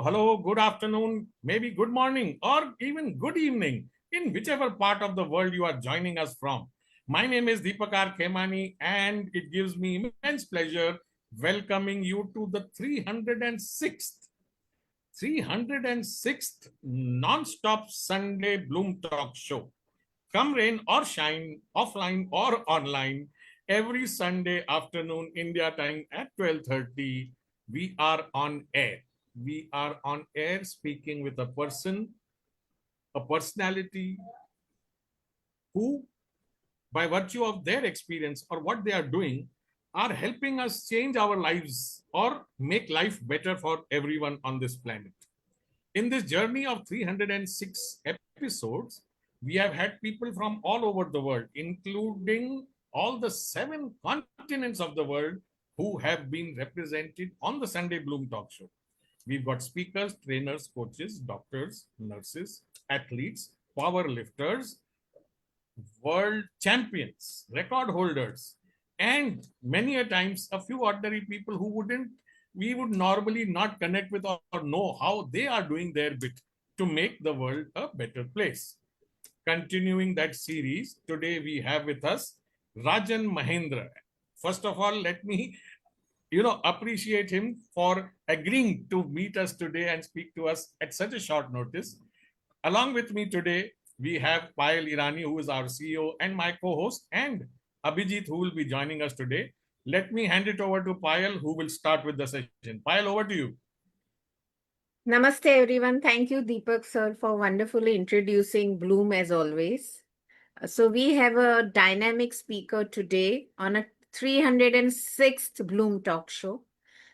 So, hello, good afternoon, maybe good morning, or even good evening, in whichever part of the world you are joining us from. My name is Deepakar Khemani, and it gives me immense pleasure welcoming you to the 306th non-stop Sunday Bloom Talk Show. Come rain or shine, offline or online, every Sunday afternoon India time at 12:30, we are on air. We are on air speaking with a person, a personality who, by virtue of their experience or what they are doing, are helping us change our lives or make life better for everyone on this planet. In this journey of 306 episodes, we have had people from all over the world, including all the 7 continents of the world, who have been represented on the Sunday Bloom Talk Show. We've got speakers, trainers, coaches, doctors, nurses, athletes, power lifters, world champions, record holders, and many a times a few ordinary people who we would normally not connect with or know how they are doing their bit to make the world a better place. Continuing that series, today we have with us Rajan Mahendra. First of all, let me appreciate him for agreeing to meet us today and speak to us at such a short notice. Along with me today, we have Payal Irani, who is our CEO and my co-host, and Abhijit, who will be joining us today. Let me hand it over to Payal, who will start with the session. Payal, over to you. Namaste, everyone. Thank you, Deepak sir, for wonderfully introducing Bloom as always. So we have a dynamic speaker today on a 306th Bloom Talk Show.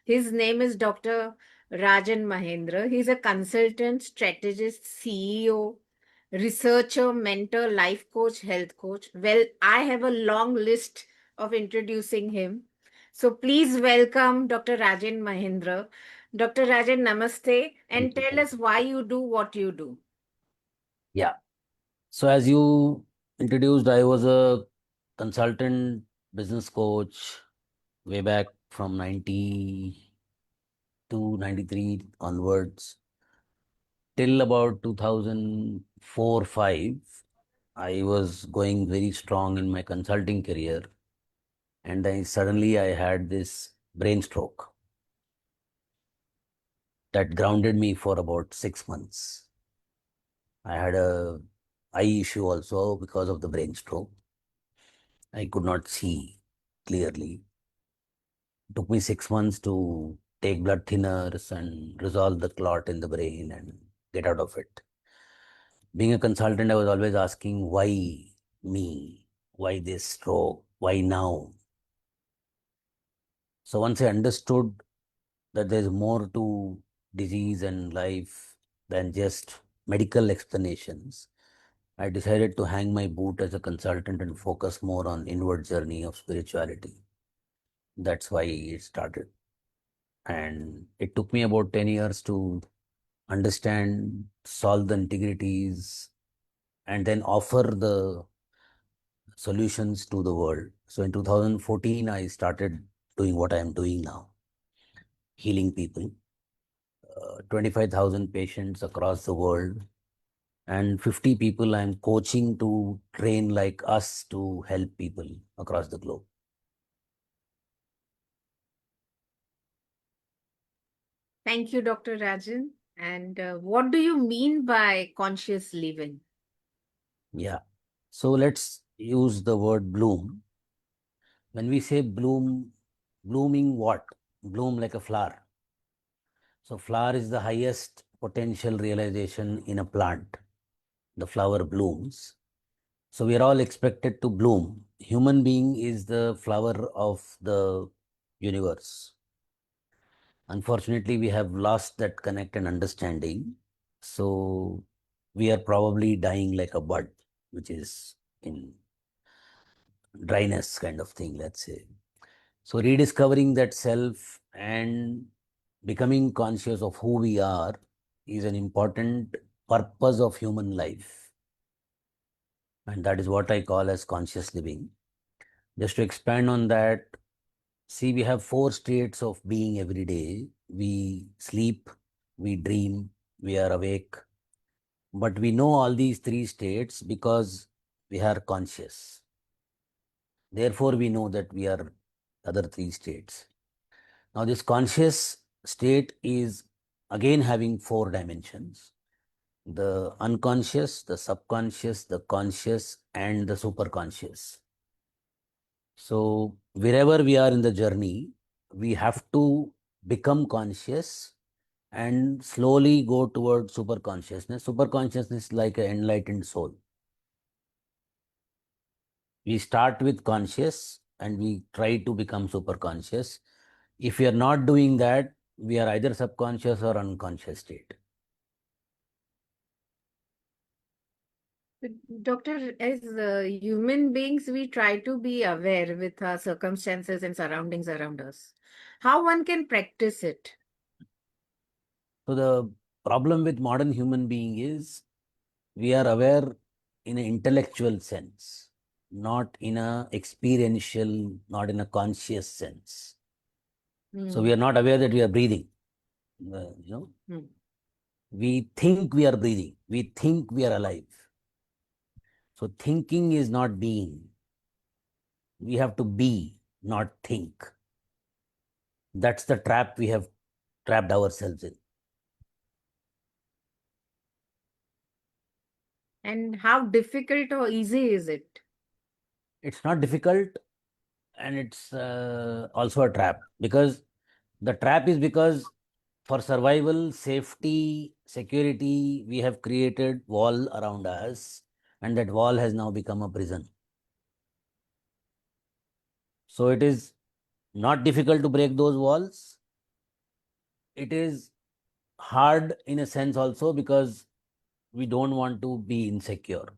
His name is Dr. Rajan Mahendra. He's a consultant, strategist, CEO, researcher, mentor, life coach, health coach. Well, I have a long list of introducing him. So please welcome Dr. Rajan Mahendra. Dr. Rajan, namaste, and tell us why you do what you do. Yeah. So as you introduced, I was a consultant business coach way back from 92, 93 onwards. Till about 2004-5, I was going very strong in my consulting career. And then suddenly I had this brain stroke that grounded me for about 6 months. I had a eye issue also because of the brain stroke. I could not see clearly. It took me 6 months to take blood thinners and resolve the clot in the brain and get out of it. Being a consultant, I was always asking, why me? Why this stroke? Why now? So once I understood that there's more to disease and life than just medical explanations, I decided to hang my boot as a consultant and focus more on inward journey of spirituality. That's why it started. And it took me about 10 years to understand, solve the integrities, and then offer the solutions to the world. So in 2014, I started doing what I am doing now, healing people, 25,000 patients across the world, and 50 people I'm coaching to train like us to help people across the globe. Thank you, Dr. Rajan. And what do you mean by conscious living? Yeah. So let's use the word bloom. When we say bloom, blooming what? Bloom like a flower. So flower is the highest potential realization in a plant. The flower blooms. So we are all expected to bloom. Human being is the flower of the universe. Unfortunately, we have lost that connect and understanding. So we are probably dying like a bud, which is in dryness kind of thing, let's say. So rediscovering that self and becoming conscious of who we are is an important purpose of human life. And that is what I call as conscious living. Just to expand on that, see, we have 4 states of being every day. We sleep, we dream, we are awake. But we know all these three states because we are conscious. Therefore, we know that we are other three states. Now, this conscious state is again having four dimensions: the unconscious, the subconscious, the conscious, and the superconscious. So, wherever we are in the journey, we have to become conscious and slowly go toward super consciousness. Super consciousness is like an enlightened soul. We start with conscious and we try to become super conscious. If we are not doing that, we are either subconscious or unconscious state. Doctor, as human beings, we try to be aware with our circumstances and surroundings around us. How one can practice it? So the problem with modern human being is we are aware in an intellectual sense, not in a experiential, not in a conscious sense. So we are not aware that we are breathing. We think we are breathing. We think we are alive. So thinking is not being. We have to be, not think. That's the trap we have trapped ourselves in. And how difficult or easy is it? It's not difficult, and it's also a trap, because the trap is because for survival, safety, security, we have created wall around us, and that wall has now become a prison. So it is not difficult to break those walls. It is hard in a sense also because we don't want to be insecure,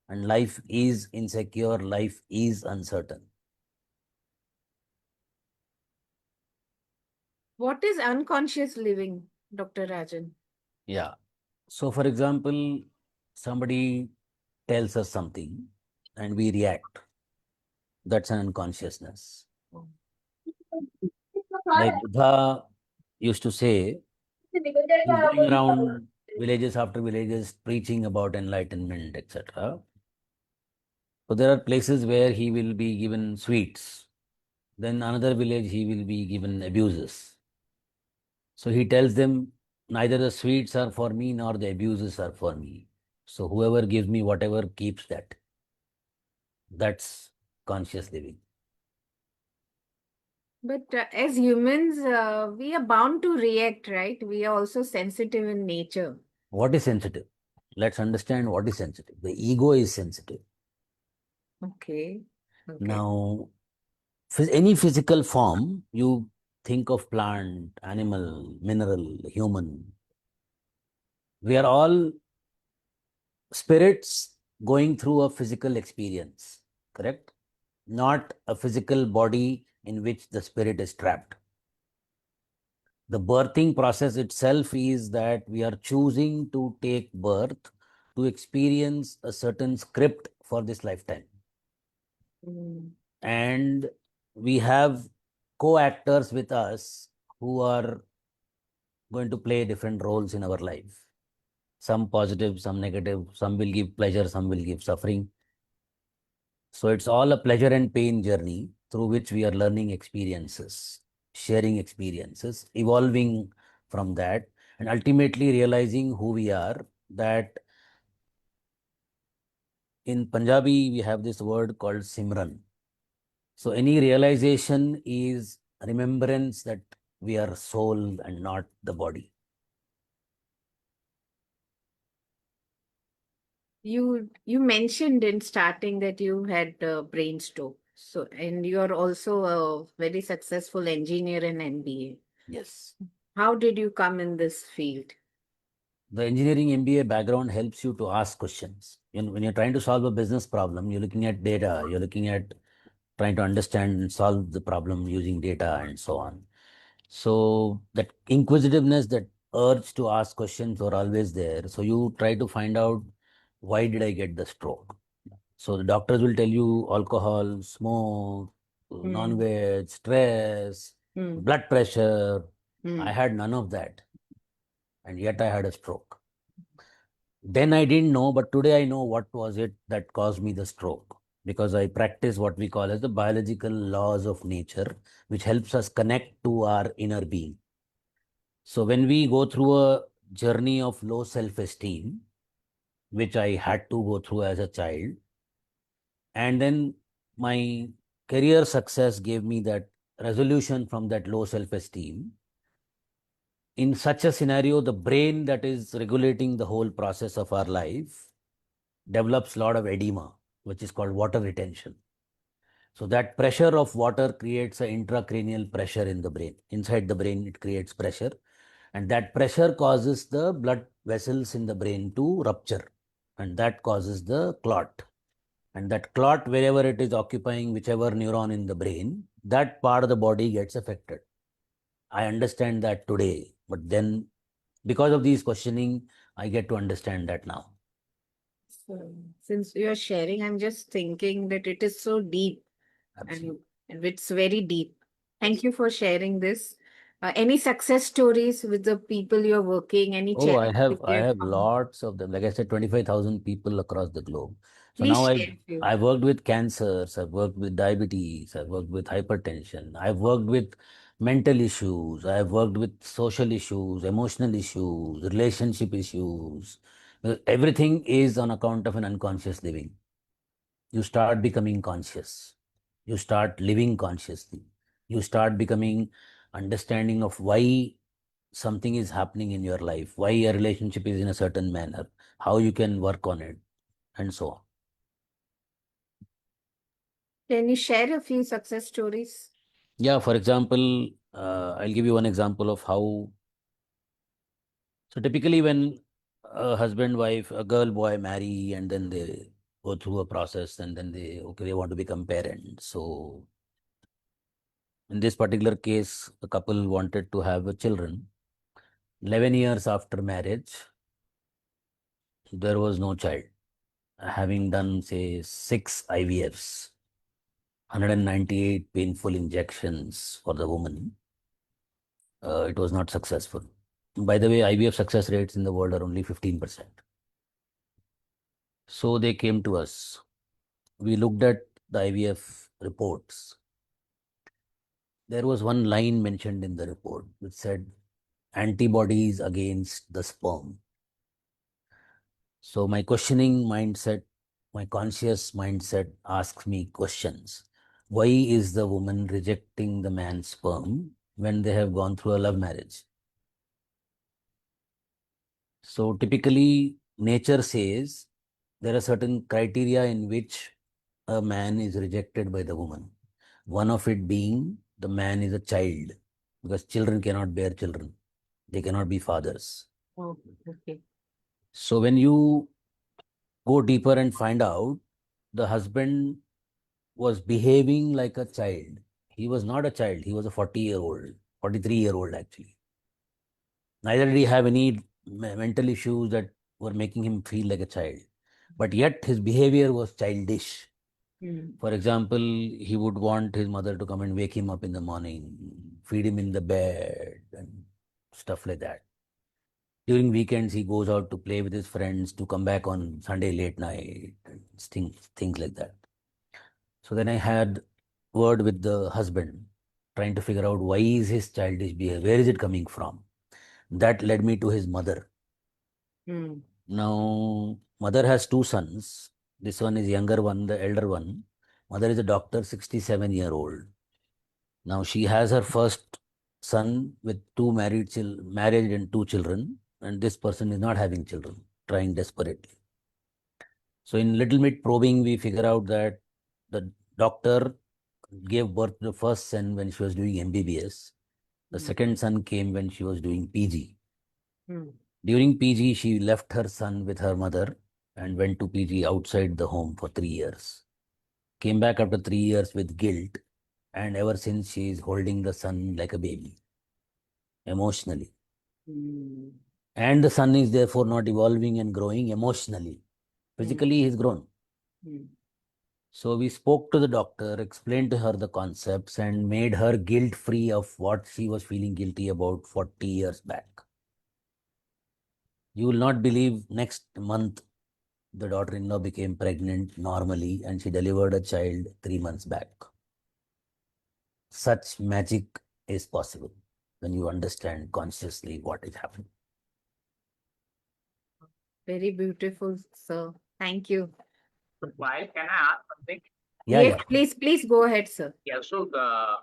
and life is insecure, life is uncertain. What is unconscious living, Dr. Rajan? Yeah. So, for example, somebody tells us something and we react. That's an unconsciousness. Like Buddha used to say, he's going around villages after villages preaching about enlightenment, etc. So there are places where he will be given sweets. Then another village he will be given abuses. So he tells them, neither the sweets are for me nor the abuses are for me. So whoever gives me whatever keeps that. That's conscious living. But as humans, we are bound to react, right? We are also sensitive in nature. What is sensitive? Let's understand what is sensitive. The ego is sensitive. Okay. Now, any physical form, you think of plant, animal, mineral, human. We are all spirits going through a physical experience, correct? Not a physical body in which the spirit is trapped. The birthing process itself is that we are choosing to take birth to experience a certain script for this lifetime. And we have co-actors with us who are going to play different roles in our life. Some positive, some negative, some will give pleasure, some will give suffering. So it's all a pleasure and pain journey through which we are learning experiences, sharing experiences, evolving from that, and ultimately realizing who we are. That in Punjabi, we have this word called Simran. So any realization is remembrance that we are soul and not the body. You mentioned in starting that you had brain stroke. So, and you are also a very successful engineer in MBA. Yes. How did you come in this field? The engineering MBA background helps you to ask questions. When you're trying to solve a business problem, you're looking at data, you're looking at trying to understand and solve the problem using data and so on. So that inquisitiveness, that urge to ask questions are always there. So you try to find out, why did I get the stroke? So the doctors will tell you alcohol, smoke, non-veg, stress, blood pressure. I had none of that. and yet I had a stroke. Then I didn't know, but today I know what was it that caused me the stroke, because I practice what we call as the biological laws of nature, which helps us connect to our inner being. So when we go through a journey of low self-esteem, which I had to go through as a child, and then my career success gave me that resolution from that low self-esteem. In such a scenario, the brain that is regulating the whole process of our life develops a lot of edema, which is called water retention. So that pressure of water creates an intracranial pressure in the brain. Inside the brain, it creates pressure, and that pressure causes the blood vessels in the brain to rupture, and that causes the clot. And that clot, wherever it is occupying whichever neuron in the brain, that part of the body gets affected. I understand that today, but then because of these questioning, I get to understand that now. So, since you are sharing, I'm just thinking that it is so deep Absolutely. and it's very deep. Thank you for sharing this. Any success stories with the people you're working? Any Oh, I challenges have you I have have found? lots of them. Like I said, 25,000 people across the globe. So Please now I've share a few. I've worked with cancers, I've worked with diabetes, I've worked with hypertension, I've worked with mental issues, I've worked with social issues, emotional issues, relationship issues. Everything is on account of an unconscious living. You start becoming conscious. You start living consciously. You start becoming understanding of why something is happening in your life, why a relationship is in a certain manner, how you can work on it, and so on. Can you share a few success stories? Yeah, for example, I'll give you one example of how. So typically, when a husband, wife, a girl, boy marry, and then they go through a process, and then they want to become parents. So in this particular case, the couple wanted to have a children. 11 years after marriage, there was no child. Having done, say, 6 IVFs, 198 painful injections for the woman, it was not successful. By the way, IVF success rates in the world are only 15%. So they came to us. We looked at the IVF reports. There was one line mentioned in the report which said antibodies against the sperm. So my questioning mindset, my conscious mindset asks me questions. Why is the woman rejecting the man's sperm when they have gone through a love marriage? So typically, nature says there are certain criteria in which a man is rejected by the woman. One of it being the man is a child, because children cannot bear children, they cannot be fathers. Oh, okay. So when you go deeper and find out, the husband was behaving like a child. He was not a child, he was a 40-year-old, 43-year-old actually. Neither did he have any mental issues that were making him feel like a child. But yet his behavior was childish. Mm. For example, he would want his mother to come and wake him up in the morning, feed him in the bed, and stuff like that. During weekends, he goes out to play with his friends to come back on Sunday late night, and things like that. So then I had word with the husband, trying to figure out why is his childish behavior, where is it coming from? That led me to his mother. Mm. Now, mother has two sons. This one is younger one, the elder one. Mother is a doctor, 67-year-old. Now she has her first son with two married and two children, and this person is not having children, trying desperately. So in little bit probing, we figure out that the doctor gave birth to the first son when she was doing MBBS. The Mm. second son came when she was doing PG. Mm. During PG, she left her son with her mother and went to PG outside the home for 3 years. Came back after 3 years with guilt, and ever since she is holding the son like a baby, emotionally. Mm. And the son is therefore not evolving and growing emotionally. Mm. Physically, he's grown. Mm. So we spoke to the doctor, explained to her the concepts, and made her guilt free of what she was feeling guilty about 40 years back. You will not believe next month the daughter-in-law became pregnant normally and she delivered a child 3 months back. Such magic is possible when you understand consciously what is happening. Very beautiful, sir. Thank you. So, why can I ask something? Yeah, Yes, yeah. please go ahead, sir. Yeah. So, are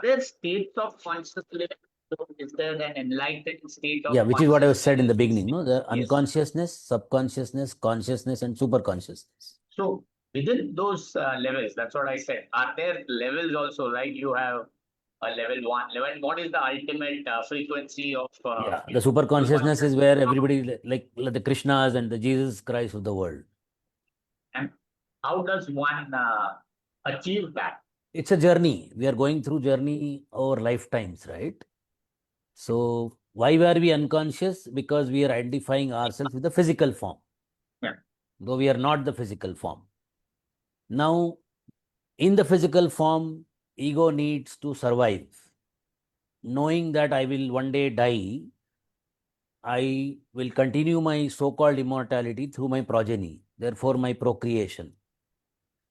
there states of conscious living? So is there an enlightened state of Yeah, which is what I was conscious said in the living? beginning, no? The Yes. unconsciousness, subconsciousness, consciousness, and superconsciousness. So within those levels, that's what I said. Are there levels also, right? You have a level 1, level. What is the ultimate frequency of? Yeah, the superconsciousness is where everybody, like the Krishnas and the Jesus Christ of the world. And how does one achieve that? It's a journey. We are going through journey over lifetimes, right? So why were we unconscious? Because we are identifying ourselves with the physical form. Yeah. Though we are not the physical form. Now, in the physical form, ego needs to survive. Knowing that I will one day die, I will continue my so-called immortality through my progeny, therefore my procreation.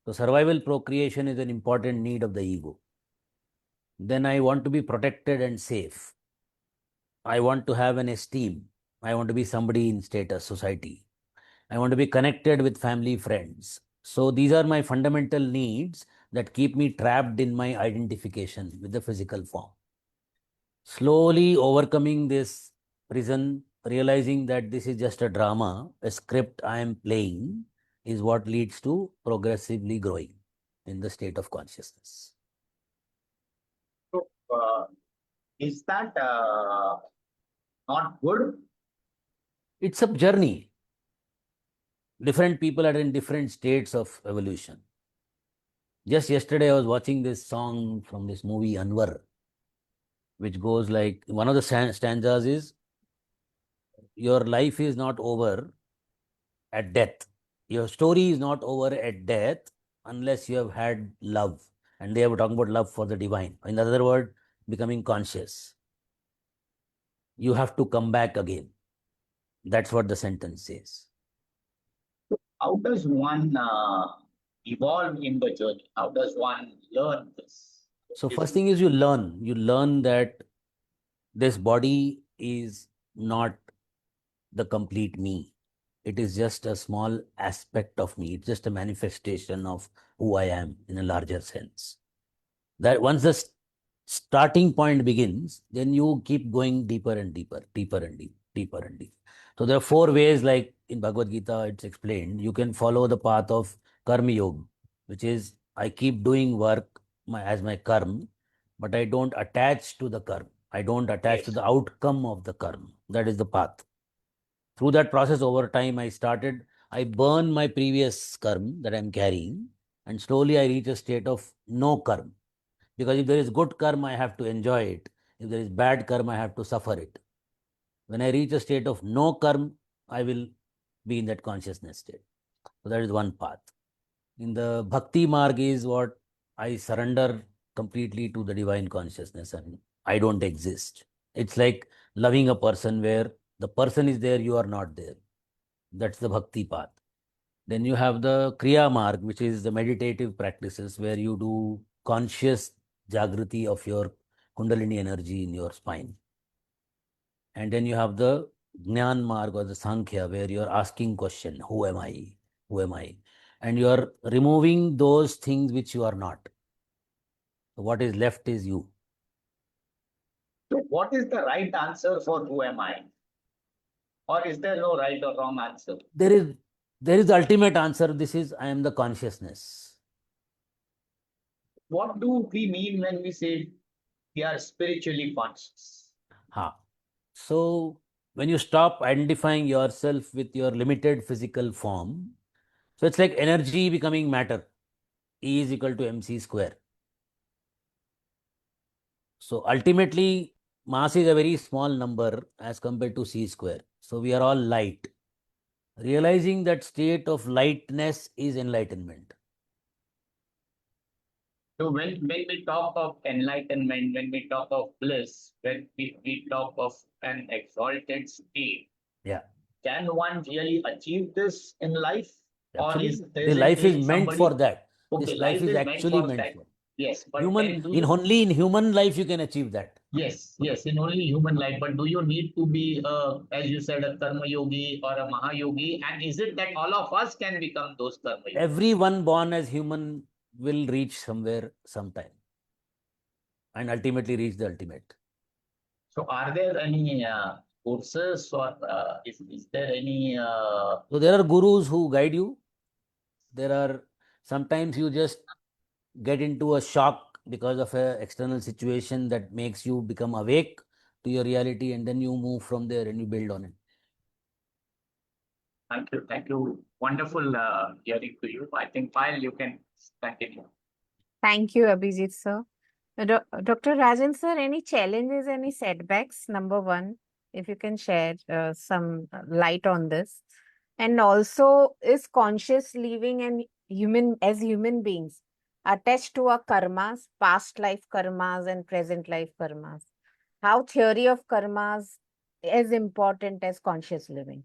So survival procreation is an important need of the ego. Then I want to be protected and safe. I want to have an esteem. I want to be somebody in status, society. I want to be connected with family, friends. So these are my fundamental needs that keep me trapped in my identification with the physical form. Slowly overcoming this prison, realizing that this is just a drama, a script I am playing, is what leads to progressively growing in the state of consciousness. So is that not good? It's a journey. Different people are in different states of evolution. Just yesterday, I was watching this song from this movie Anwar, which goes like one of the stanzas is, your life is not over at death. Your story is not over at death unless you have had love. And they were talking about love for the divine. In other words, becoming conscious. You have to come back again. That's what the sentence says. How does one evolve in the journey? How does one learn this? So first thing is you learn. You learn that this body is not the complete me. It is just a small aspect of me. It's just a manifestation of who I am in a larger sense. That once the starting point begins, then you keep going deeper and deeper, deeper and deeper, deeper and deeper. So there are 4 ways, like in Bhagavad Gita, it's explained. You can follow the path of Karma Yoga, which is I keep doing work as my karma, but I don't attach to the karma. I don't attach to the outcome of the karma. That is the path. Through that process, over time, I burn my previous karma that I'm carrying, and slowly I reach a state of no karma. Because if there is good karma, I have to enjoy it. If there is bad karma, I have to suffer it. When I reach a state of no karma, I will be in that consciousness state. So that is one path. In the bhakti marg is what I surrender completely to the divine consciousness and I don't exist. It's like loving a person where the person is there, you are not there. That's the bhakti path. Then you have the kriya marg, which is the meditative practices where you do conscious jagrati of your kundalini energy in your spine. And then you have the Jnana Marg or the Sankhya, where you're asking question, who am I? Who am I? And you're removing those things which you are not. So what is left is you. So what is the right answer for who am I? Or is there no right or wrong answer? There is the ultimate answer. This is I am the consciousness. What do we mean when we say we are spiritually conscious? So when you stop identifying yourself with your limited physical form, so it's like energy becoming matter. E is equal to mc square. So ultimately, mass is a very small number as compared to c square. So we are all light. Realizing that state of lightness is enlightenment. So when we talk of enlightenment, when we talk of bliss, when we talk of an exalted state, Yeah, can one really achieve this in life? Or absolutely. does The it life is need meant for somebody? that. Okay, This life life is is meant actually for meant that. for Yes, but human. then do In you only in human life you can achieve that. yes, yes, in only human life, but do you need to be as you said, a karma yogi or a mahayogi? And is it that all of us can become those karma yogis? Everyone born as human will reach somewhere sometime and ultimately reach the ultimate. So are there any courses or is there any So there are gurus who guide you. There are sometimes you just get into a shock because of a external situation that makes you become awake to your reality, and then you move from there and you build on it. thank you, thank you. Wonderful hearing to you. I think Payal, you can continue. Thank you, Abhijit sir. Dr. Rajan sir, any challenges, any setbacks? Number one, if you can share some light on this. And also, is conscious living and human beings attached to our karmas, past life karmas and present life karmas? How theory of karmas is important as conscious living?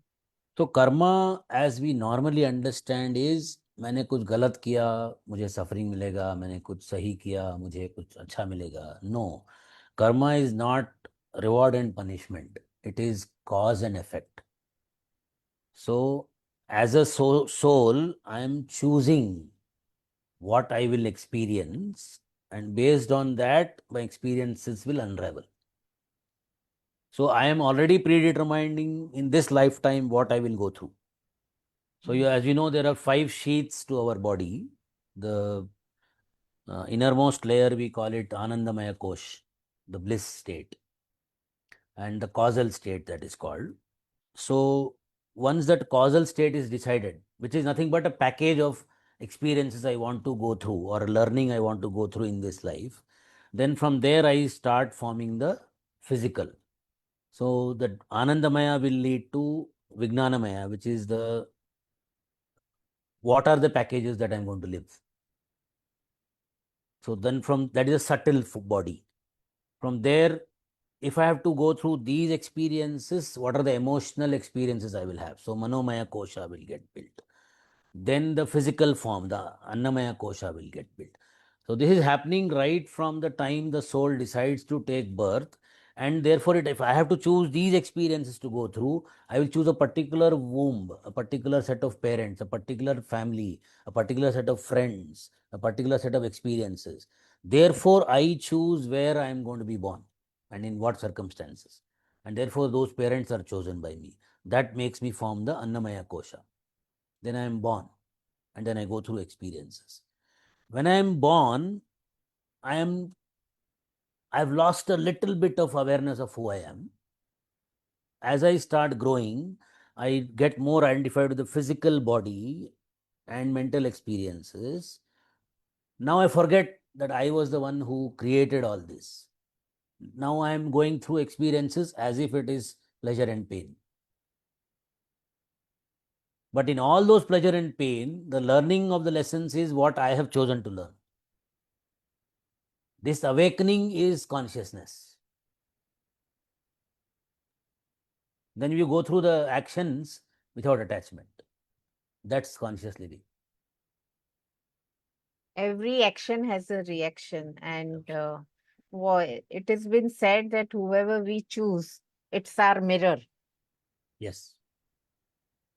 तो karma as we normally understand is मैंने कुछ गलत किया मुझे suffering मिलेगा, मैंने कुछ सही किया मुझे कुछ अच्छा मिलेगा. No, karma is not reward and punishment, it is cause and effect. So as a soul I am choosing what I will experience, and based on that my experiences will unravel. So I am already predetermining in this lifetime what I will go through. So as you know, there are 5 sheaths to our body. The innermost layer, we call it Anandamaya Kosh, the bliss state, and the causal state, that is called. So once that causal state is decided, which is nothing but a package of experiences I want to go through or learning I want to go through in this life, then from there I start forming the physical. So that Anandamaya will lead to Vijnanamaya, which is the what are the packages that I'm going to live. So then from that is a subtle body. From there, if I have to go through these experiences, what are the emotional experiences I will have? So Manomaya Kosha will get built. Then the physical form, the Annamaya Kosha will get built. So this is happening right from the time the soul decides to take birth. And therefore, if I have to choose these experiences to go through, I will choose a particular womb, a particular set of parents, a particular family, a particular set of friends, a particular set of experiences. Therefore, I choose where I am going to be born and in what circumstances. And therefore, those parents are chosen by me. That makes me form the Annamaya Kosha. Then I am born, and then I go through experiences. When I am born, I've lost a little bit of awareness of who I am. As I start growing, I get more identified with the physical body and mental experiences. Now I forget that I was the one who created all this. Now I am going through experiences as if it is pleasure and pain. But in all those pleasure and pain, the learning of the lessons is what I have chosen to learn. This awakening is consciousness. Then you go through the actions without attachment. That's conscious living. Every action has a reaction, and it has been said that whoever we choose, it's our mirror. Yes.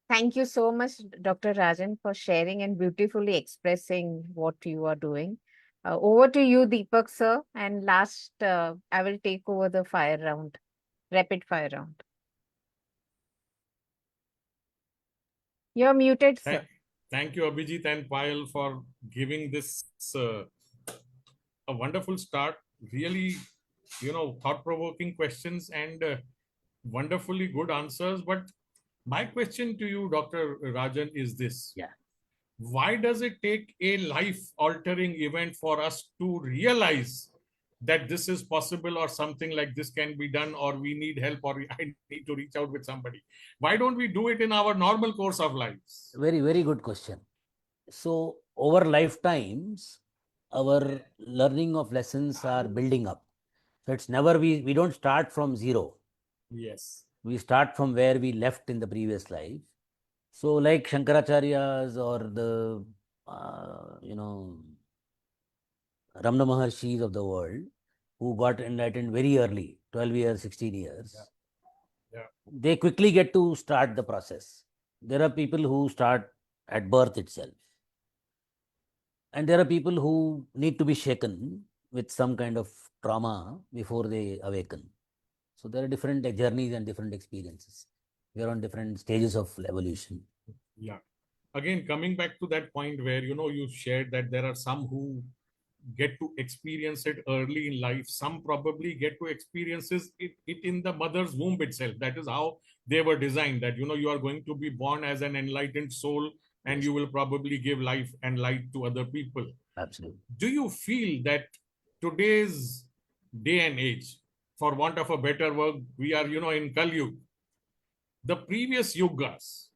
Thank you so much, Dr. Rajan, for sharing and beautifully expressing what you are doing. Over to you, Deepak sir. And last, I will take over the fire round, rapid fire round. You're muted, sir. Thank you, Abhijit and Payal, for giving this a wonderful start. Really, thought-provoking questions and wonderfully good answers. But my question to you, Dr. Rajan, is this. Yeah. Why does it take a life-altering event for us to realize that this is possible or something like this can be done, or we need help, or I need to reach out with somebody? Why don't we do it in our normal course of lives? Very, very good question. So over lifetimes, our learning of lessons are building up. So it's never, we don't start from zero. Yes. We start from where we left in the previous life. So like Shankaracharyas or the, Ramana Maharshis of the world, who got enlightened very early, 12 years, 16 years, Yeah. they quickly get to start the process. There are people who start at birth itself. And there are people who need to be shaken with some kind of trauma before they awaken. So there are different journeys and different experiences. We are on different stages of evolution. Yeah. Again, coming back to that point where, you shared that there are some who get to experience it early in life. Some probably get to experiences it in the mother's womb itself. That is how they were designed, that, you are going to be born as an enlightened soul and Yes. you will probably give life and light to other people. Absolutely. Do you feel that today's day and age, for want of a better word, we are, in Kali, the previous yugas,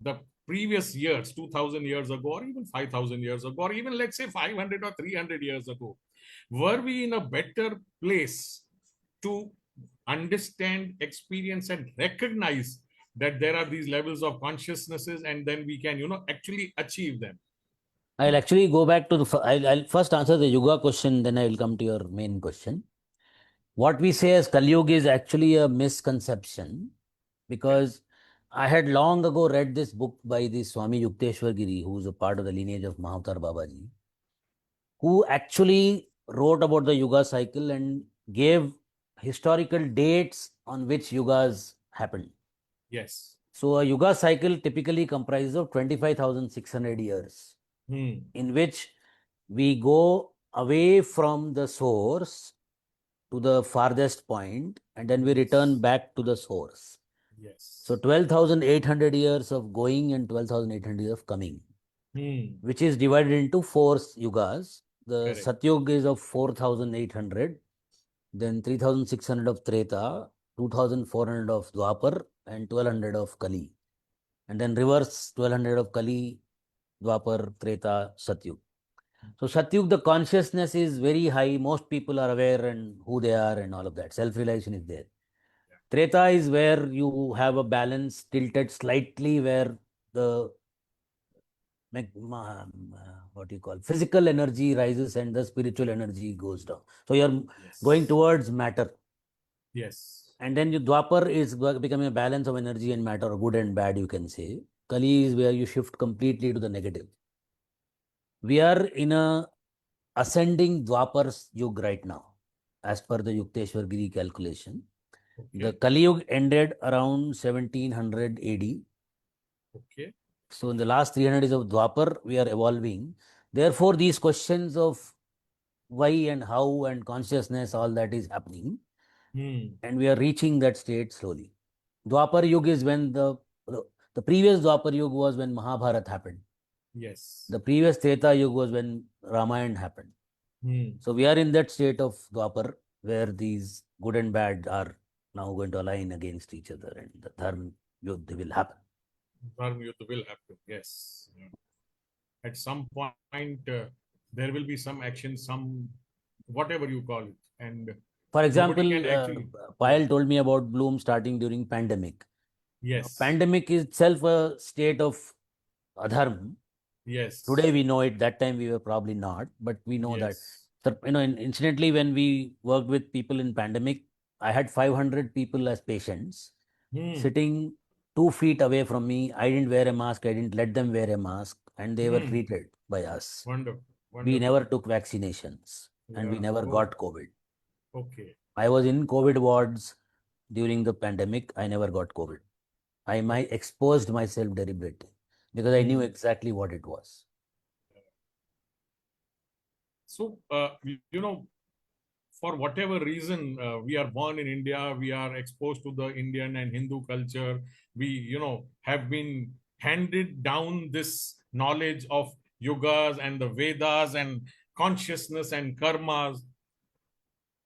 the previous years, 2000 years ago, or even 5000 years ago, or even let's say 500 or 300 years ago, were we in a better place to understand, experience, and recognize that there are these levels of consciousnesses, and then we can, actually achieve them? I'll actually go back to the, I'll first answer the yoga question, then I will come to your main question. What we say as Kali Yuga is actually a misconception, because I had long ago read this book by the Swami Yukteswar Giri, who is a part of the lineage of Mahavatar Babaji, who actually wrote about the Yuga cycle and gave historical dates on which yugas happened. Yes. So a Yuga cycle typically comprises of 25,600 years, in which we go away from the source to the farthest point, and then we return back to the source. Yes. So 12,800 years of going and 12,800 years of coming, which is divided into 4 yugas. The Correct. Satyug is of 4,800, then 3,600 of Treta, 2,400 of Dwapar, and 1,200 of Kali. And then reverse 1,200 of Kali, Dwapar, Treta, Satyug. So Satyug, the consciousness is very high. Most people are aware and who they are and all of that. Self-realization is there. Treta is where you have a balance tilted slightly, where the what do you call, physical energy rises and the spiritual energy goes down. So you're going towards matter. Yes. And then your Dwapar is becoming a balance of energy and matter, good and bad, you can say. Kali is where you shift completely to the negative. We are in a ascending Dwapar Yug right now, as per the Yukteswar Giri calculation. Okay. The Kali Yug ended around 1700 AD. Okay. So in the last 300 years of Dwapar, we are evolving. Therefore, these questions of why and how and consciousness, all that is happening. And we are reaching that state slowly. Dwapar Yuga is when the previous Dwapar Yuga was when Mahabharata happened. Yes. The previous Treta Yuga was when Ramayana happened. So we are in that state of Dwapar where these good and bad are now going to align against each other, and the Dharma Yuddha will happen. Dharma Yuddha will happen, yes. At some point, there will be some action, some whatever you call it. And for example, Payal Yeah. told me about Bloom starting during pandemic. Yes. Pandemic is itself a state of adharma. Yes. Today we know it. That time we were probably not, but we know that. So, incidentally, when we worked with people in pandemic, I had 500 people as patients sitting 2 feet away from me. I didn't wear a mask. I didn't let them wear a mask, and they were treated by us. Wonderful. We never took vaccinations, and we never got COVID. Okay. I was in COVID wards during the pandemic. I never got COVID. I exposed myself deliberately because I knew exactly what it was. So, for whatever reason, we are born in India, we are exposed to the Indian and Hindu culture. We, have been handed down this knowledge of yugas and the Vedas and consciousness and karmas.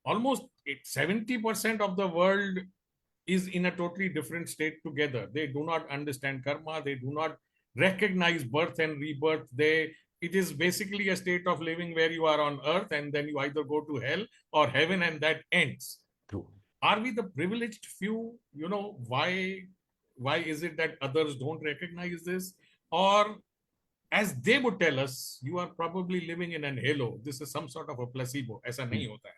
Almost 70% of the world is in a totally different state together. They do not understand karma. They do not recognize birth and rebirth. They it is basically a state of living where you are on earth and then you either go to hell or heaven and that ends. True. Are we the privileged few? Why is it that others don't recognize this? Or as they would tell us, you are probably living in an halo. This is some sort of a placebo. ऐसा नहीं होता है.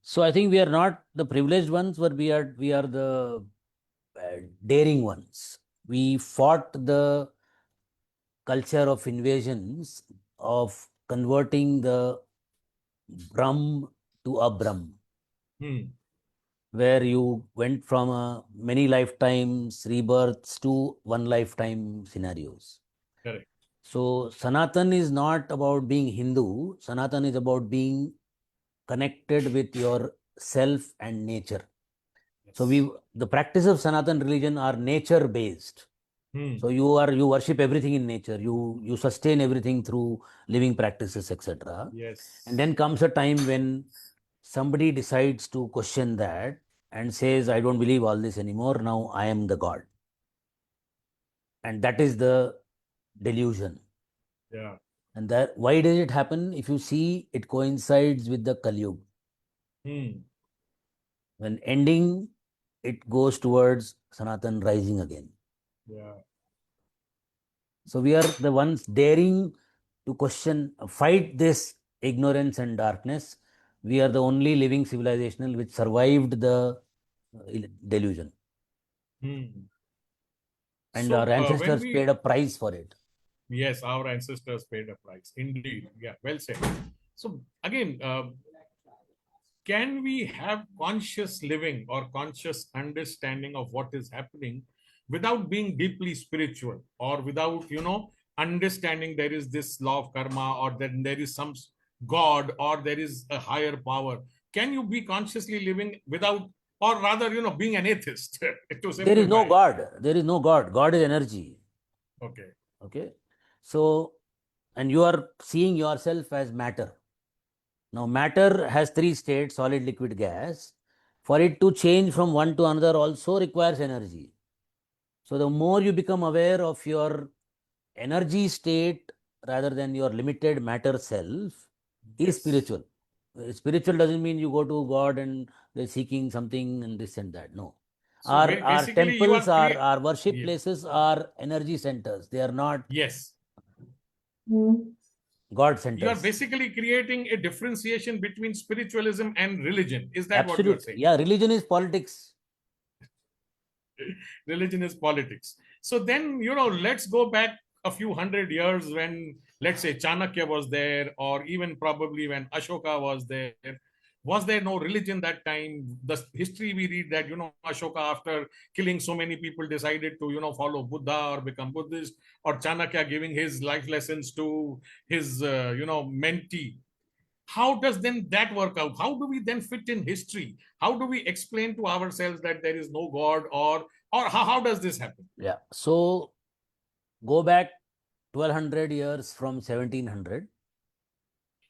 So I think we are not the privileged ones, but we are the daring ones. We fought the culture of invasions of converting the Brahm to a Brahm, where you went from many lifetimes rebirths to one lifetime scenarios. Correct. So Sanatan is not about being Hindu. Sanatan is about being connected with your self and nature. Yes. So the practice of Sanatan religion are nature based. So you worship everything in nature. You sustain everything through living practices, etc. Yes. And then comes a time when somebody decides to question that and says, I don't believe all this anymore. Now I am the God. And that is the delusion. Yeah. And that why does it happen? If you see, it coincides with the Kali Yuga. When ending, it goes towards Sanatan rising again. Yeah. So we are the ones daring to question, fight this ignorance and darkness. We are the only living civilization which survived the delusion. And So, our ancestors paid a price for it. Yes, our ancestors paid a price. Indeed. Yeah, well said. So, again, can we have conscious living or conscious understanding of what is happening without being deeply spiritual or without, understanding there is this law of karma or then there is some God or there is a higher power? Can you be consciously living without, or rather, being an atheist? There is no God. There is no God. God is energy. Okay. Okay. So, and you are seeing yourself as matter. Now, matter has three states: solid, liquid, gas. For it to change from one to another also requires energy. So, the more you become aware of your energy state rather than your limited matter self is spiritual. Spiritual doesn't mean you go to God and they're seeking something and this and that. No. So our temples, our worship places are energy centers. They are not God centers. You are basically creating a differentiation between spiritualism and religion. Is that what you're saying? Yeah, religion is politics. Religion is politics. So then, let's go back a few hundred years when, let's say, Chanakya was there, or even probably when Ashoka was there. Was there no religion that time? The history we read that, Ashoka, after killing so many people, decided to, follow Buddha or become Buddhist, or Chanakya giving his life lessons to his, mentee. How does then that work out? How do we then fit in history? How do we explain to ourselves that there is no God, or how does this happen? Yeah. So go back 1200 years from 1700,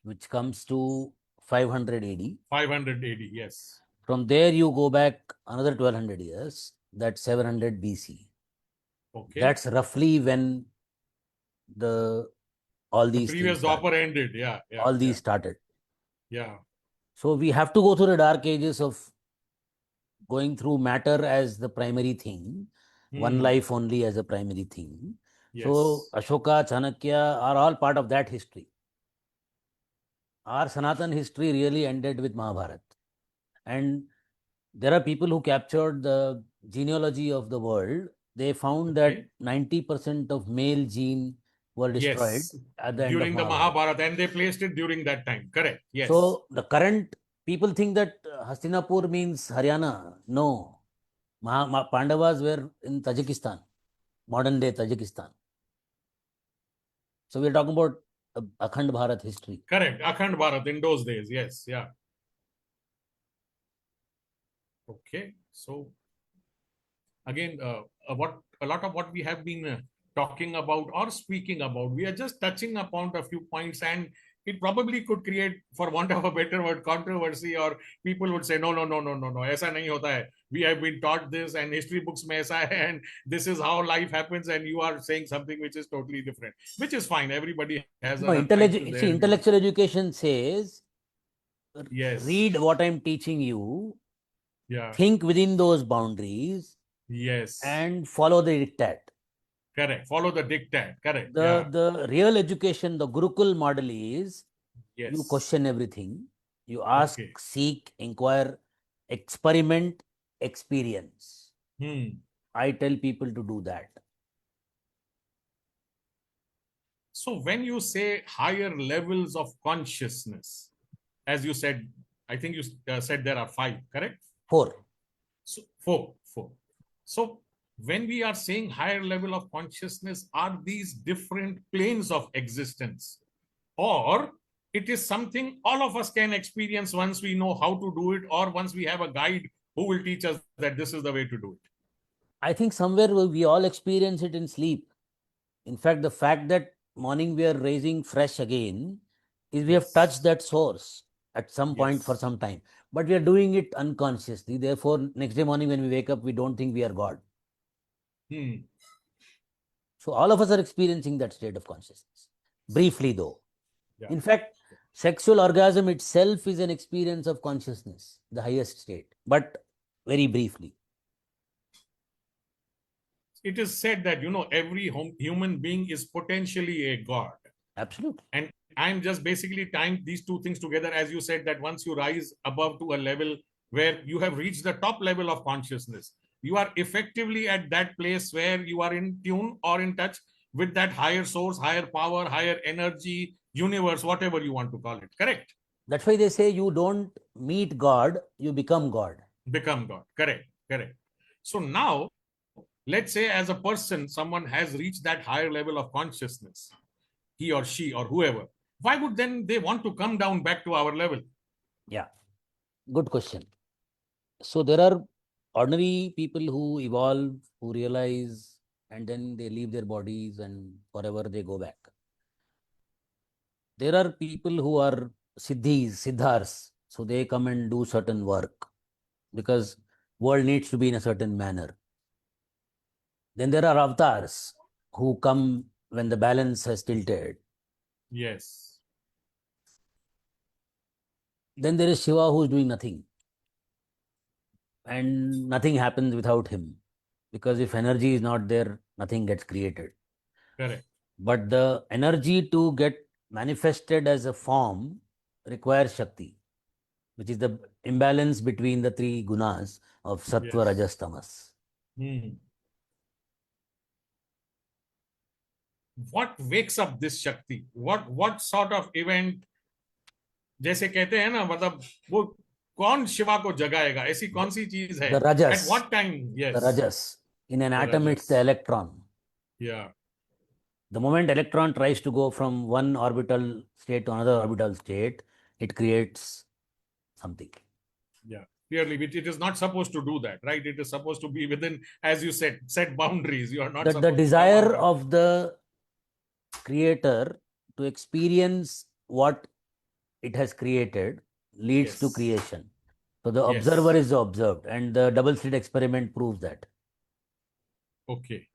which comes to 500 AD. 500 AD, yes. From there, you go back another 1200 years, that's 700 BC. Okay. That's roughly when all these previous Dwapar ended. Yeah. All these started. Yeah. So we have to go through the dark ages of going through matter as the primary thing, one life only as a primary thing. Yes. So Ashoka, Chanakya are all part of that history. Our Sanatan history really ended with Mahabharata. And there are people who captured the genealogy of the world. They found that 90% of male gene were destroyed at the during end of the Mahabharata, and they placed it during that time. Correct. Yes. So the current people think that Hastinapur means Haryana. No. Pandavas were in Tajikistan, modern day Tajikistan. So we're talking about Akhand Bharat history. Correct. Akhand Bharat in those days. Yes. Yeah. Okay. So again, a lot of what we have been talking about or speaking about, we are just touching upon a few points, and it probably could create, for want of a better word, controversy, or people would say, no, no, no, no, no, no, ऐसा नहीं होता है. We have been taught this, and history books में ऐसा है, and this is how life happens, and you are saying something which is totally different, which is fine. Everybody has No, a right to their view. intellectual education says, Yes. read what I'm teaching you, Yeah. think within those boundaries, Yes. and follow the diktat. Correct. Follow the diktat. Correct. The real education, the Gurukul model is, Yes. you question everything, you ask, Okay. seek, inquire, experiment, experience. I tell people to do that. So when you say higher levels of consciousness, as you said, I think you said there are 5, correct? 4. So 4. So when we are saying higher level of consciousness, are these different planes of existence, or it is something all of us can experience once we know how to do it, or once we have a guide who will teach us that this is the way to do it? I think somewhere we all experience it in sleep. In fact, the fact that morning we are raising fresh again is we have touched that source at some point for some time, but we are doing it unconsciously. Therefore, next day morning when we wake up, we don't think we are God. So all of us are experiencing that state of consciousness, briefly though. Yeah. In fact, sexual orgasm itself is an experience of consciousness, the highest state, but very briefly. It is said that, every human being is potentially a God. Absolutely. And I'm just basically tying these two things together. As you said, that once you rise above to a level where you have reached the top level of consciousness, you are effectively at that place where you are in tune or in touch with that higher source, higher power, higher energy, universe, whatever you want to call it. Correct? That's why they say you don't meet God, you become God. Become God. Correct. So now, let's say as a person, someone has reached that higher level of consciousness, he or she or whoever, why would then they want to come down back to our level? Yeah, good question. So there are ordinary people who evolve, who realize, and then they leave their bodies and forever they go back. There are people who are siddhars, so they come and do certain work because world needs to be in a certain manner. Then there are avatars who come when the balance has tilted. Yes. Then there is Shiva who is doing nothing. And nothing happens without him. Because if energy is not there, nothing gets created. Correct. But the energy to get manifested as a form requires Shakti, which is the imbalance between the 3 gunas of Sattva, Rajas, Tamas. What wakes up this Shakti? What sort of event? जैसे कहते हैं ना, मतलब वो कौन शिवा को जगाएगा, ऐसी कौन सी चीज है? The Rajas. At what time? Yes. The Rajas. In an atom, Rajas. it's the electron. Yeah. The moment electron tries to go from one orbital state to another orbital state, it creates something. Yeah. Clearly, it is not supposed to do that, right? It is supposed to be within, as you said, set boundaries. You are not supposed the desire of the creator to experience what it has created leads to creation. So the observer is the observed, and the double slit experiment proves that. Okay.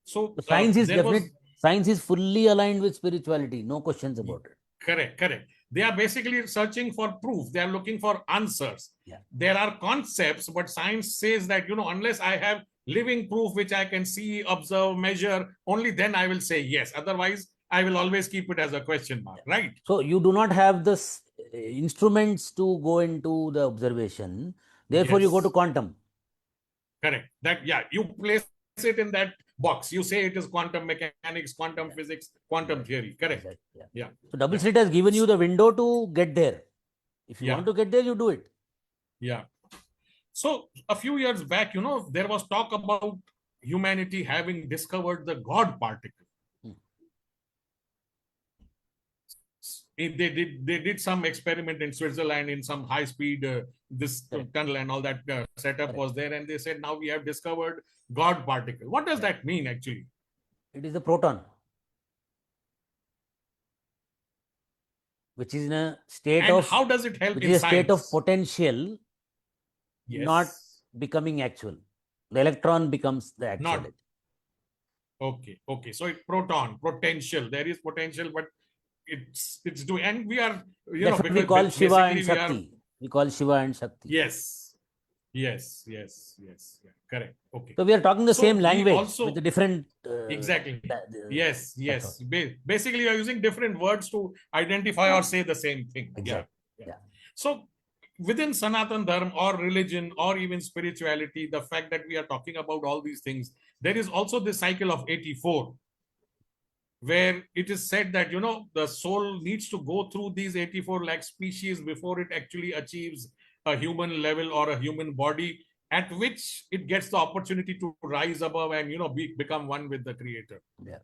So science is definite. Science is fully aligned with spirituality. No questions about it. Correct. They are basically searching for proof. They are looking for answers. Yeah. There are concepts, but science says that, unless I have living proof which I can see, observe, measure, only then I will say yes. Otherwise, I will always keep it as a question mark, right? So you do not have the instruments to go into the observation. Therefore, you go to quantum. Correct. You place it in that box. You say it is quantum mechanics, quantum physics, quantum theory. Correct. Exactly. Yeah. So double slit has given you the window to get there. If you want to get there, you do it. Yeah. So a few years back, there was talk about humanity having discovered the God particle. They did some experiment in Switzerland in some high speed tunnel and all that setup was there, and they said now we have discovered God particle. What does that mean actually? It is a proton. which is in a state And of how does it help which in is a state of science? potential, not Yes. becoming actual. The electron becomes the Not actuality. okay. So it potential. There is potential, but it's doing, and we are, That's what we because call Shiva basically and we are. Shakti. We call Shiva and Shakti. Yes. Yeah, correct. Okay. So we are talking the So same we language also with a different. exactly. Yes. That's all. Basically, you are using different words to identify or say the same thing. Exactly. Yeah. So within Sanatan Dharma or religion or even spirituality, the fact that we are talking about all these things, there is also the cycle of 84, where it is said that the soul needs to go through these 84 lakh species before it actually achieves a human level or a human body, at which it gets the opportunity to rise above and become one with the creator. Yeah.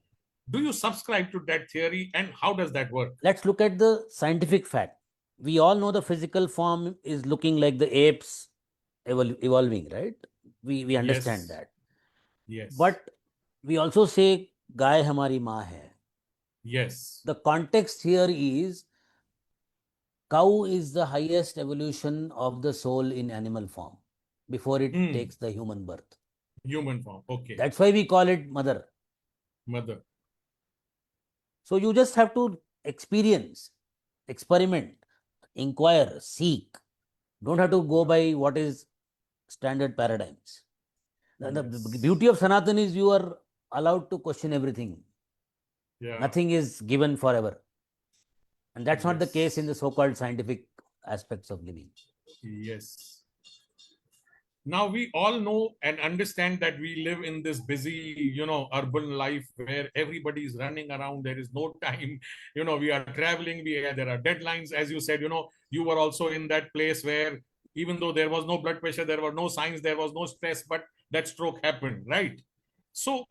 Do you subscribe to that theory, and how does that work? Let's look at the scientific fact. We all know the physical form is looking like the apes evolving, right? We understand that. Yes. But we also say गाय हमारी माँ है. Yes. The context here is cow is the highest evolution of the soul in animal form before it takes the human birth. Human form. Okay. That's why we call it mother. Mother. So you just have to experience, experiment, inquire, seek. Don't have to go by what is standard paradigms. The beauty of Sanatan is you are allowed to question everything. Yeah. Nothing is given forever. And that's not the case in the so-called scientific aspects of living. Yes. Now we all know and understand that we live in this busy, urban life where everybody is running around. There is no time. We are traveling. There are deadlines. As you said, you were also in that place where even though there was no blood pressure, there were no signs, there was no stress, but that stroke happened, right? So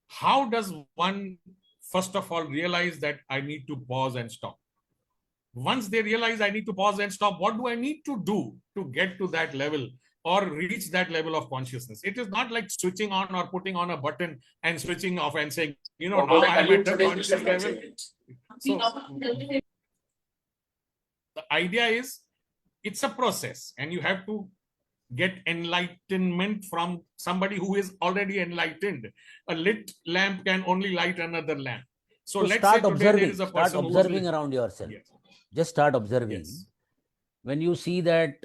how does one, first of all, realize that I need to pause and stop? Once they realize I need to pause and stop, what do I need to do to get to that level or reach that level of consciousness? It is not like switching on or putting on a button and switching off and saying, now I'm at the conscious level. So the idea is it's a process, and you have to get enlightenment from somebody who is already enlightened. A lit lamp can only light another lamp. So let's say today there is a person start observing around yourself. Yes. Just start observing. Yes. When you see that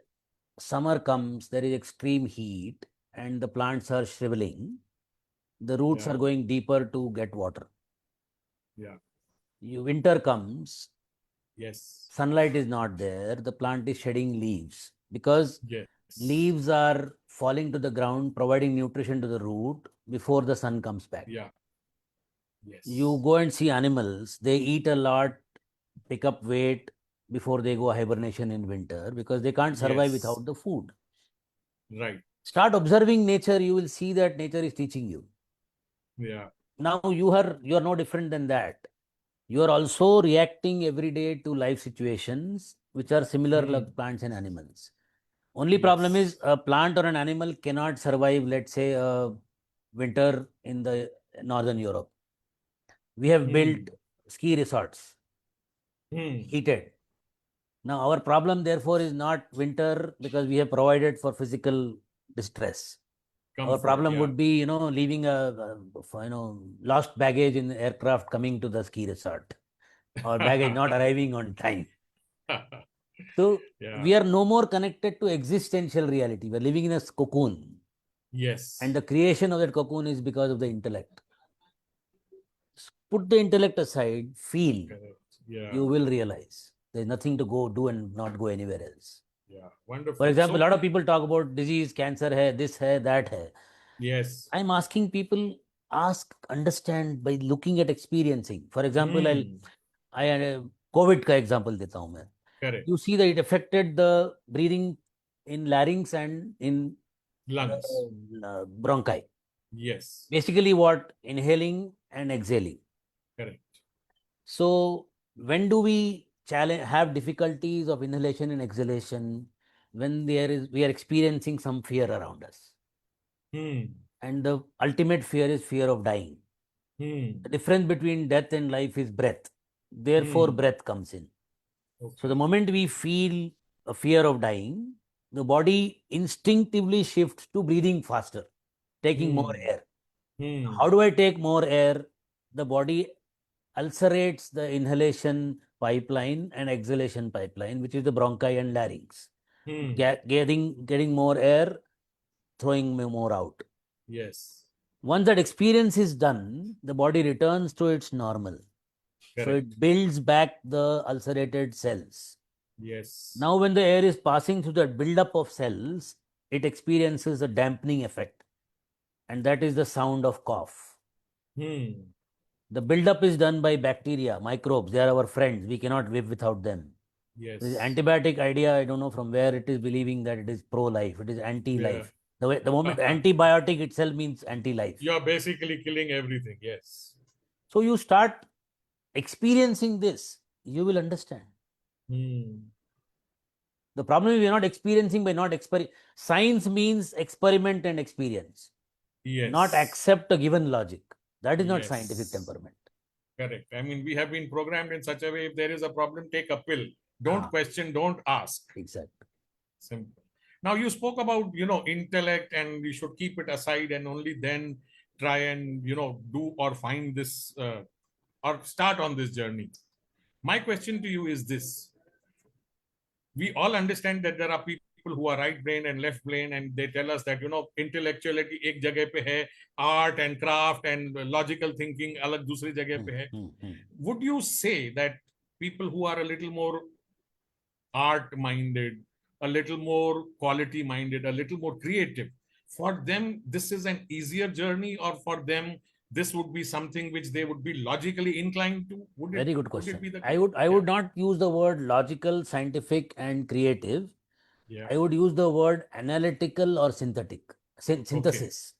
summer comes, there is extreme heat and the plants are shriveling, the roots are going deeper to get water. Yeah. Winter comes, yes, sunlight is not there, the plant is shedding leaves because yes, leaves are falling to the ground, providing nutrition to the root before the sun comes back. Yeah. Yes. You go and see animals, they eat a lot, pick up weight before they go hibernation in winter because they can't survive without the food. Right. Start observing nature, you will see that nature is teaching you. Yeah. Now you are no different than that. You are also reacting every day to life situations which are similar like plants and animals. Only problem is a plant or an animal cannot survive, let's say, winter in the northern Europe. We have built ski resorts, heated. Now our problem therefore is not winter because we have provided for physical distress. Comfort, our problem would be, leaving a lost baggage in the aircraft coming to the ski resort or baggage not arriving on time. So we are no more connected to existential reality. We are living in a cocoon. Yes. And the creation of that cocoon is because of the intellect. Put the intellect aside, feel. Yeah. You will realize there's nothing to go do and not go anywhere else. Yeah, wonderful. For example, a lot of people talk about disease, cancer, hai, this, hai, that. Hai. Yes. I'm asking people, understand by looking at experiencing. For example, I COVID ka example deta hu main. Correct. You see that it affected the breathing in larynx and in lungs, bronchi. Yes. Basically what? Inhaling and exhaling. Correct. So when do we have difficulties of inhalation and exhalation? When we are experiencing some fear around us. And the ultimate fear is fear of dying. The difference between death and life is breath. Therefore, breath comes in. So Okay. the moment we feel a fear of dying, the body instinctively shifts to breathing faster, taking more Hmm. air. Hmm. How do I take more air? The body ulcerates the inhalation pipeline and exhalation pipeline, which is the bronchi and larynx. Hmm. Getting more air, throwing more out. Yes. Once that experience is done, the body returns to its normal. So Correct. it builds back the ulcerated cells. Yes. Now, when the air is passing through that buildup of cells, it experiences a dampening effect, and that is the sound of cough. Hmm. The buildup is done by bacteria, microbes. They are our friends. We cannot live without them. This Yes. antibiotic idea, I don't know from where it is believing that it is pro-life. It is Yeah. anti-life. The moment antibiotic itself means anti-life. You're basically killing everything. Yes. So you start experiencing this, you will understand. Hmm. The problem is we are not experiencing by not experiment. Science means experiment and experience, not Yes. accept a given logic. That is not scientific Yes. temperament. Correct. I mean, we have been programmed in such a way, if there is a problem, take a pill. Don't Ah, question, don't ask. exactly. Simple. Now you spoke about, intellect, and we should keep it aside and only then try and, do or find this or start on this journey. My question to you is this. We all understand that there are people who are right brain and left brain, and they tell us that, intellectuality ek jagah pe hai, art and craft and logical thinking alag dusri jagah Hmm, pe hai. hmm, hmm. Would you say that people who are a little more art minded, a little more quality minded, a little more creative, for them this is an easier journey, or for them this would be something which they would be logically inclined to? would it Very good would it question. be the I case? would I Yeah. would not use the word logical, scientific, and creative. Yeah. I would use the word analytical or synthetic Okay. synthesis.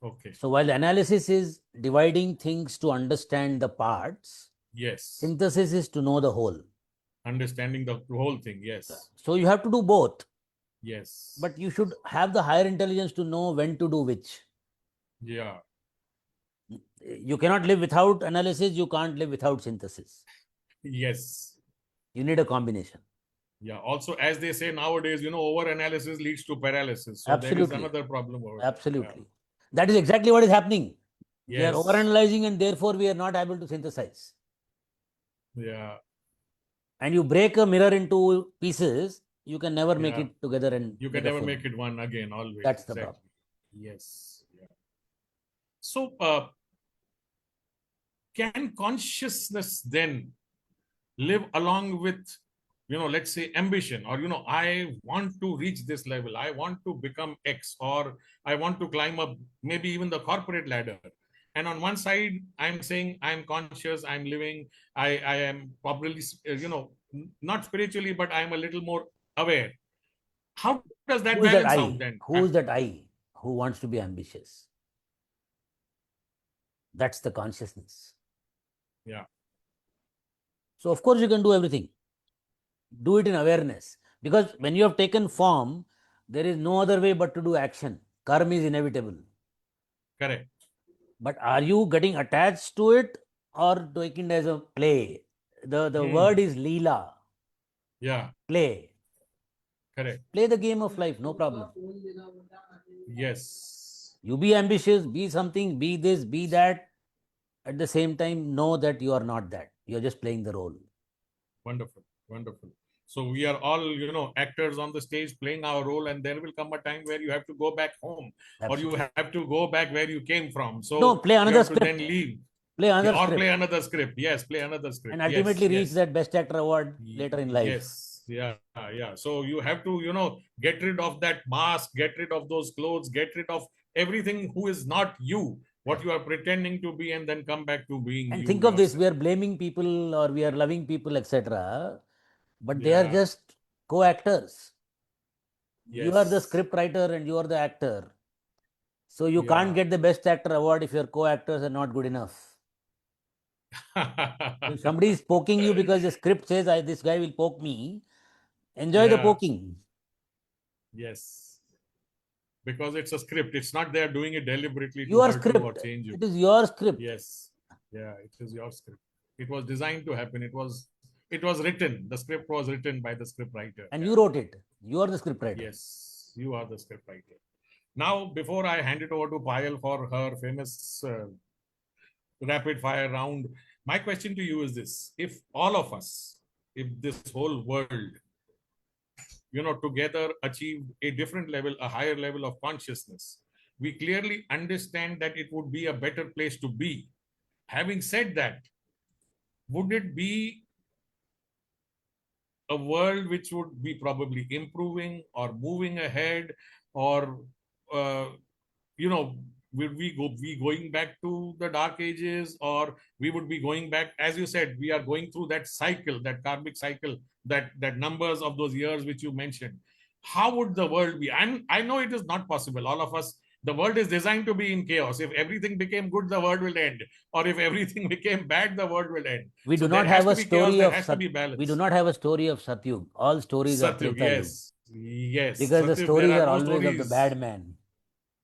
Okay. So while analysis is dividing things to understand the parts, Yes. synthesis is to know the whole. Understanding the whole thing. Yes. So you have to do both, Yes. but you should have the higher intelligence to know when to do which. Yeah. You cannot live without analysis, you can't live without synthesis. Yes. You need a combination. Yeah. Also, as they say nowadays, over analysis leads to paralysis. So there is Absolutely. another problem over there. Yeah. Absolutely. That is exactly what is happening. We are Yes. overanalyzing and therefore we are not able to synthesize. Yeah. And you break a mirror into pieces, you can never make Yeah. it together and You can make a never full. make it one again, always. That's the Exactly. problem. Yes. Yeah. So, can consciousness then live along with, let's say ambition, or, I want to reach this level, I want to become X, or I want to climb up maybe even the corporate ladder. And on one side, I'm saying I'm conscious, I'm living, I am probably, not spiritually, but I'm a little more aware. How does that Who is that balance out I? then? Who is that I who wants to be ambitious? That's the consciousness. Yeah. So, of course, you can do everything. Do it in awareness. Because when you have taken form, there is no other way but to do action. Karma is inevitable. Correct. But are you getting attached to it or taking it as a play? The word is Leela, Yeah. play. Correct. Play the game of life, no problem. Yes. You be ambitious, be something, be this, be that. At the same time, know that you are not that. You are just playing the role. Wonderful. Wonderful. So we are all, actors on the stage playing our role, and there will come a time where you have to go back home, or you Absolutely. have to go back where you came from. No, So play you another have to then script. leave. Play Yeah, another or script. play another script. Yes, play another script. And Yes, ultimately reach yes. that Best Actor award later in life. Yes. Yeah. Yeah. So you have to, get rid of that mask, get rid of those clothes, get rid of everything who is not you, what you are pretending to be, and then come back to being And you think of this, yourself. we are blaming people or we are loving people, etc. But they are Yeah. just co-actors. You are the Yes. script writer and you are the actor. So you can't Yeah. get the Best Actor award if your co-actors are not good enough. If somebody is poking you because the script says, this guy will poke me, enjoy the Yeah. poking. Yes. Because it's a script. It's not they're doing it deliberately to Your hurt you or script. change you. It is your script. Yes. Yeah, it is your script. It was designed to happen. It was It was written. The script was written by the script writer. And you wrote it. You are the script writer. Yes, you are the script writer. Now, before I hand it over to Payal for her famous rapid fire round, my question to you is this: if all of us, if this whole world, together achieved a different level, a higher level of consciousness, we clearly understand that it would be a better place to be. Having said that, would it be a world which would be probably improving or moving ahead, or uh, would we be going back to the dark ages, or we would be going back, as you said, we are going through that cycle, that karmic cycle, that numbers of those years which you mentioned. How would the world be? I know it is not possible. All of us, the world is designed to be in chaos. If everything became good, the world will end, or if everything became bad, the world will end. We do So there not has have to a be chaos, story there of has to be balance. we do not have a story of Satyug. All stories are Satyug, Treta Yug. yes, Because the Satyug, stories there are no always of the stories. bad man.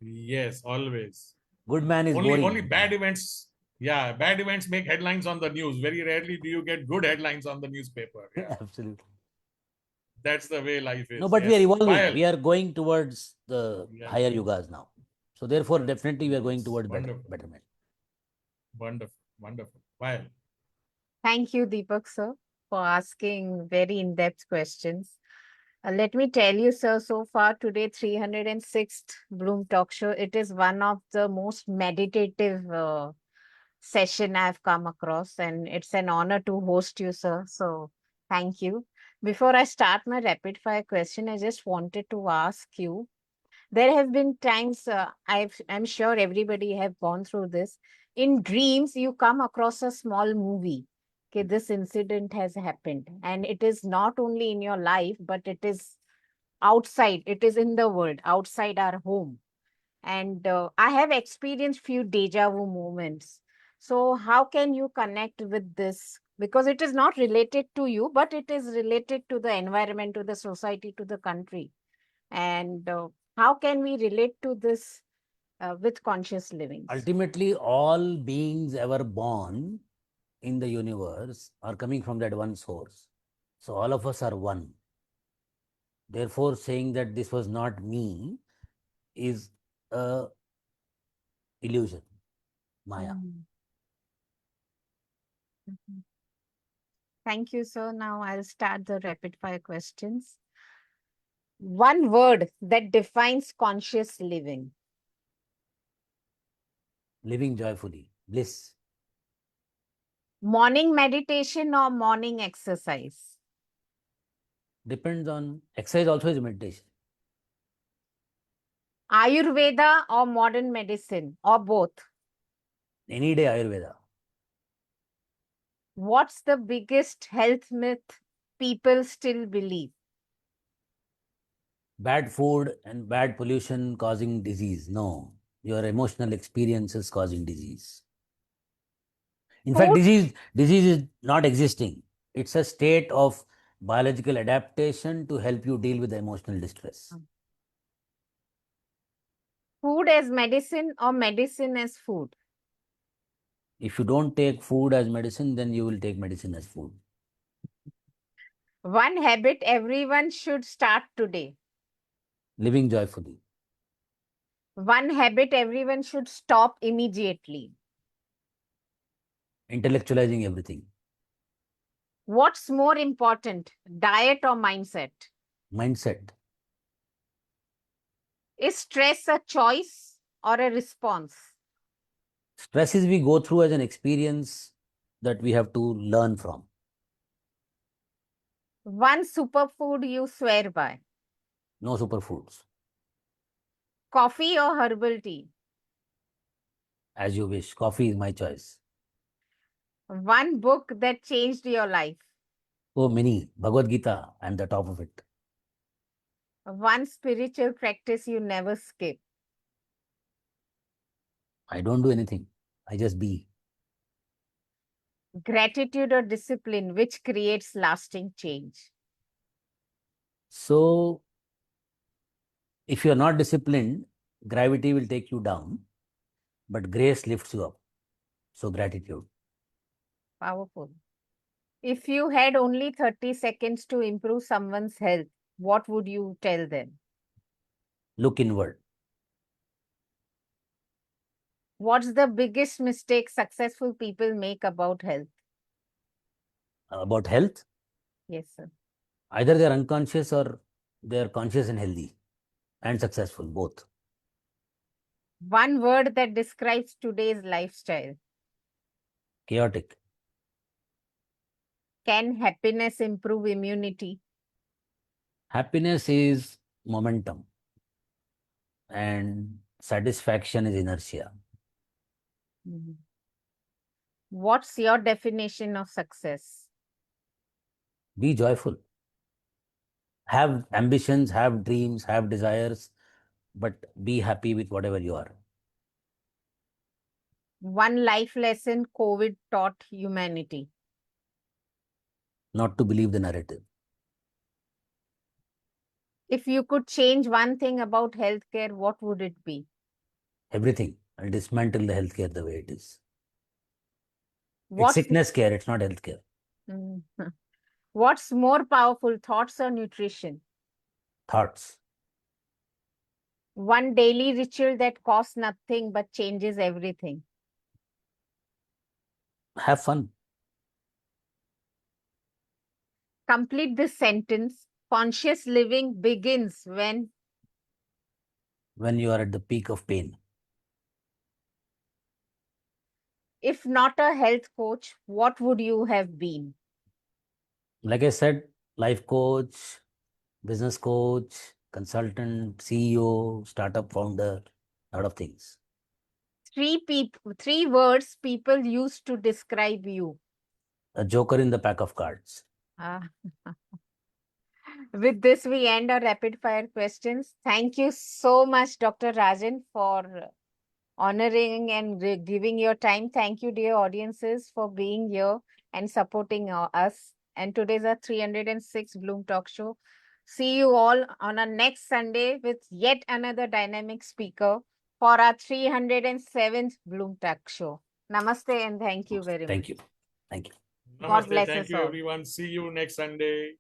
Yes, always. Good man is boring. Only bad events. Yeah, bad events make headlines on the news. Very rarely do you get good headlines on the newspaper. Yeah. Absolutely. That's the way life is. No, but we are Yes. evolving. Payal. We are going towards the Yeah. higher yugas now. So therefore, definitely we are going towards Wonderful. betterment. Wonderful. Wonderful. Payal. Thank you, Deepak sir, for asking very in-depth questions. Let me tell you, sir, so far today, 306th Bloom Talk Show, it is one of the most meditative session I've come across, and it's an honor to host you, sir. So thank you. Before I start my rapid fire question, I just wanted to ask you, there have been times, I'm sure everybody have gone through this. In dreams, you come across a small movie. Okay, this incident has happened, and it is not only in your life, but it is outside. It is in the world, outside our home. And I have experienced few deja vu moments. So how can you connect with this? Because it is not related to you, but it is related to the environment, to the society, to the country. And how can we relate to this with conscious living? Ultimately, all beings ever born in the universe are coming from that one source. So all of us are one. Therefore, saying that this was not me is a illusion, Maya. Mhm. Thank you, sir. Now I'll start the rapid fire questions. One word that defines conscious living. Living joyfully, bliss. Morning meditation or morning exercise? Depends on exercise, also is meditation. Ayurveda or modern medicine or both? Any day, Ayurveda. What's the biggest health myth people still believe? Bad food and bad pollution causing disease. No, your emotional experiences causing disease. In fact, Food? disease is not existing. It's a state of biological adaptation to help you deal with the emotional distress. Food as medicine or medicine as food? If you don't take food as medicine, then you will take medicine as food. One habit everyone should start today. Living joyfully. One habit everyone should stop immediately. Intellectualizing everything. What's more important, diet or mindset? Mindset. Is stress a choice or a response? Stresses we go through as an experience that we have to learn from. One superfood you swear by. No superfoods. Coffee or herbal tea? As you wish. Coffee is my choice. One book that changed your life. So many. Bhagavad Gita, I'm the top of it. One spiritual practice you never skip. I don't do anything. I just be. Gratitude or discipline, which creates lasting change. So, if you are not disciplined, gravity will take you down, but grace lifts you up. So, gratitude. Powerful. If you had only 30 seconds to improve someone's health, what would you tell them? Look inward. What's the biggest mistake successful people make about health? About health, Yes, sir. either they are unconscious or they are conscious and healthy and successful, both. One word that describes today's lifestyle. Chaotic. Can happiness improve immunity? Happiness is momentum and satisfaction is inertia. Mhm. What's your definition of success? Be joyful. Have ambitions, have dreams, have desires, but be happy with whatever you are. One life lesson COVID taught humanity. Not to believe the narrative. If you could change one thing about healthcare, what would it be? Everything. I'll dismantle the healthcare the way it is. It's What's sickness care, it's not healthcare. Mhm. What's more powerful, thoughts or nutrition? Thoughts. One daily ritual that costs nothing but changes everything. Have fun. Complete this sentence. Conscious living begins when. When you are at the peak of pain. If not a health coach, what would you have been? Like I said, life coach, business coach, consultant, CEO, startup founder, a lot of things. Three words people use to describe you. A joker in the pack of cards. Ah. With this, we end our rapid fire questions. Thank you so much, Dr. Rajan, for honoring and giving your time. Thank you, dear audiences, for being here and supporting us. And today's our 306 Bloom Talk Show. See you all on our next Sunday with yet another dynamic speaker for our 307th Bloom Talk Show. Namaste and thank you very much. Thank you. Thank you. God Namaste. bless Thank us you, all. everyone. See you next Sunday.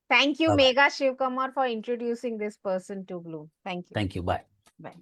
Thank you, Bye-bye. Megha Shivkumar, for introducing this person to Bloom. Thank you. Thank you. Bye. Bye.